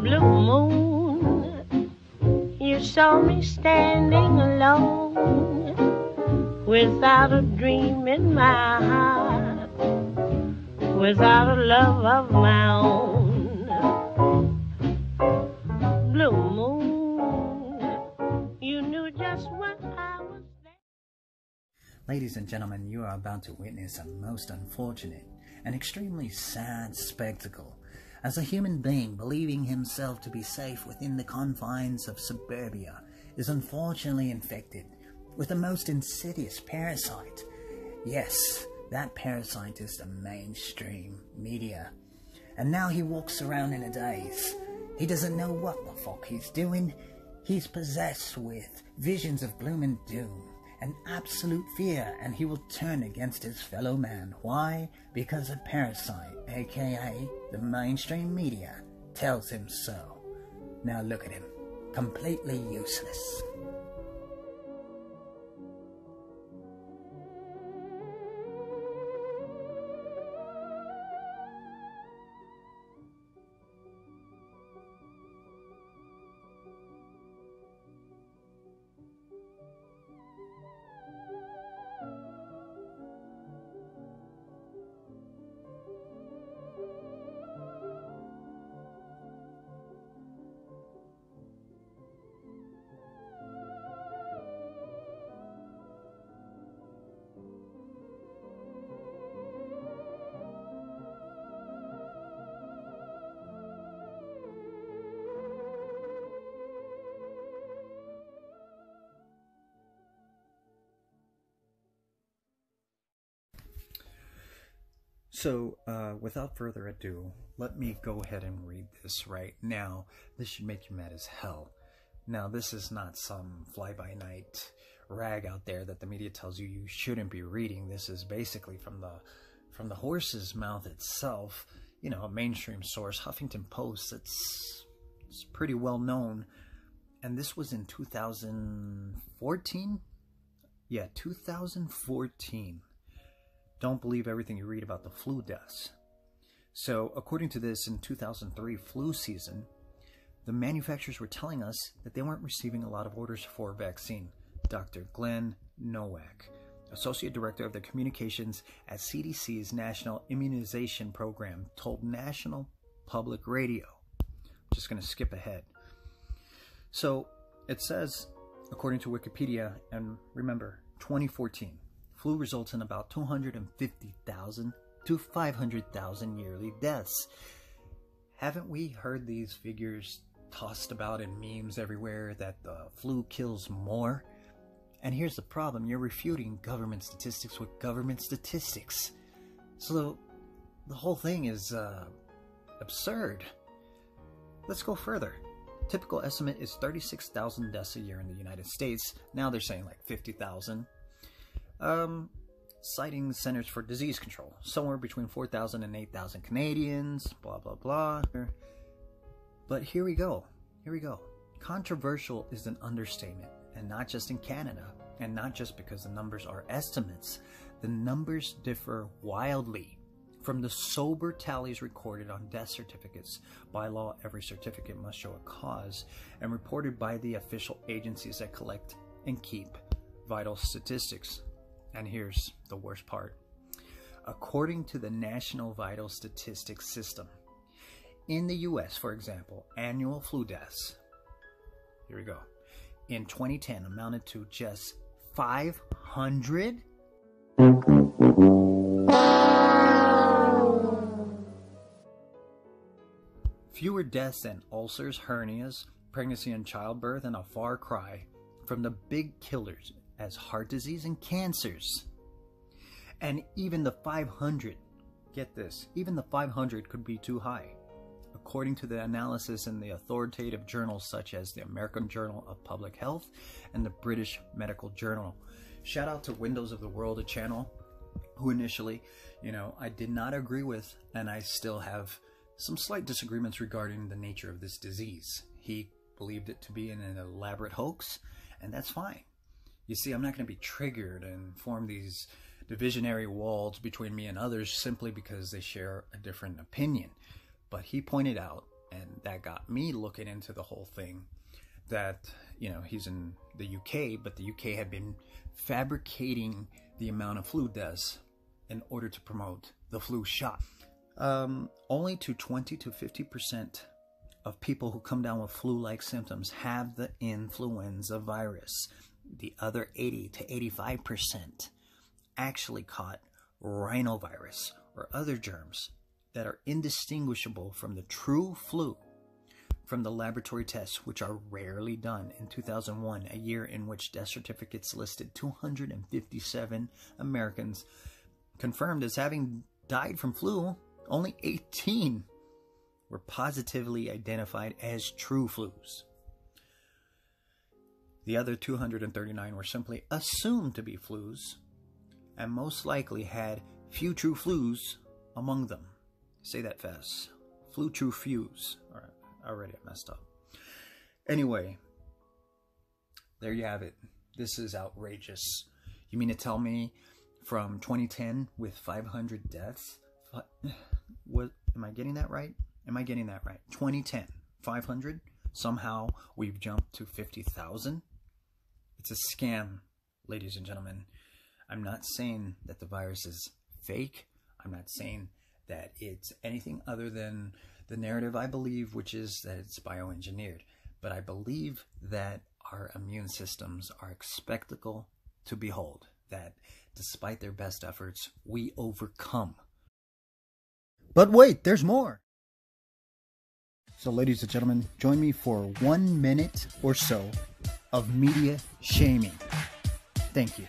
Blue moon, you saw me standing alone, without a dream in my heart, without a love of my own. Blue moon, you knew just what I was there. Ladies and gentlemen, you are about to witness a most unfortunate and extremely sad spectacle, as a human being believing himself to be safe within the confines of suburbia is unfortunately infected with the most insidious parasite. Yes, that parasite is the mainstream media. And now he walks around in a daze. He doesn't know what the fuck he's doing. He's possessed with visions of gloom and doom and absolute fear, and he will turn against his fellow man. Why? Because a parasite, aka the mainstream media, tells him so. Now look at him, completely useless. So, without further ado, let me go ahead and read this right now. This should make you mad as hell. Now, this is not some fly-by-night rag out there that the media tells you you shouldn't be reading. This is basically from the horse's mouth itself. You know, a mainstream source, Huffington Post. It's pretty well known. And this was in 2014? Yeah, 2014. Don't believe everything you read about the flu deaths. So, according to this, in 2003 flu season, the manufacturers were telling us that they weren't receiving a lot of orders for vaccine. Dr. Glenn Nowak, Associate Director of the Communications at CDC's National Immunization Program, told National Public Radio. I'm just going to skip ahead. So, it says, according to Wikipedia, and remember, 2014, flu results in about 250,000 to 500,000 yearly deaths. Haven't we heard these figures tossed about in memes everywhere that the flu kills more? And here's the problem. You're refuting government statistics with government statistics. So the whole thing is absurd. Let's go further. Typical estimate is 36,000 deaths a year in the United States. Now they're saying like 50,000. Citing the Centers for Disease Control, somewhere between 4,000 and 8,000 Canadians, blah, blah, blah. But here we go. Controversial is an understatement, and not just in Canada, and not just because the numbers are estimates. The numbers differ wildly from the sober tallies recorded on death certificates. By law, every certificate must show a cause, and reported by the official agencies that collect and keep vital statistics. And here's the worst part. According to the National Vital Statistics System, in the US, for example, annual flu deaths, here we go, in 2010 amounted to just 500? Fewer deaths than ulcers, hernias, pregnancy and childbirth, and a far cry from the big killers as heart disease and cancers. And even the 500, get this, even the 500 could be too high. According to the analysis in the authoritative journals such as the American Journal of Public Health and the British Medical Journal. Shout out to Windows of the World, a channel who initially, I did not agree with, and I still have some slight disagreements regarding the nature of this disease. He believed it to be an elaborate hoax, and that's fine. You see, I'm not going to be triggered and form these divisionary walls between me and others simply because they share a different opinion. But he pointed out, and that got me looking into the whole thing, that, you know, he's in the UK, but the UK had been fabricating the amount of flu deaths in order to promote the flu shot. Only to 20 to 50% of people who come down with flu-like symptoms have the influenza virus. The other 80 to 85% actually caught rhinovirus or other germs that are indistinguishable from the true flu from the laboratory tests, which are rarely done. In 2001, a year in which death certificates listed 257 Americans confirmed as having died from flu, only 18 were positively identified as true flus. The other 239 were simply assumed to be flus, and most likely had few true flus among them. Say that fast. Flu true fews. All right, already I messed up. Anyway, there you have it. This is outrageous. You mean to tell me from 2010 with 500 deaths? What, am I getting that right? Am I getting that right? 2010, 500? Somehow we've jumped to 50,000? It's a scam, ladies and gentlemen. I'm not saying that the virus is fake. I'm not saying that it's anything other than the narrative I believe, which is that it's bioengineered. But I believe that our immune systems are a spectacle to behold, that despite their best efforts, we overcome. But wait, there's more. So ladies and gentlemen, join me for 1 minute or so of media shaming. Thank you.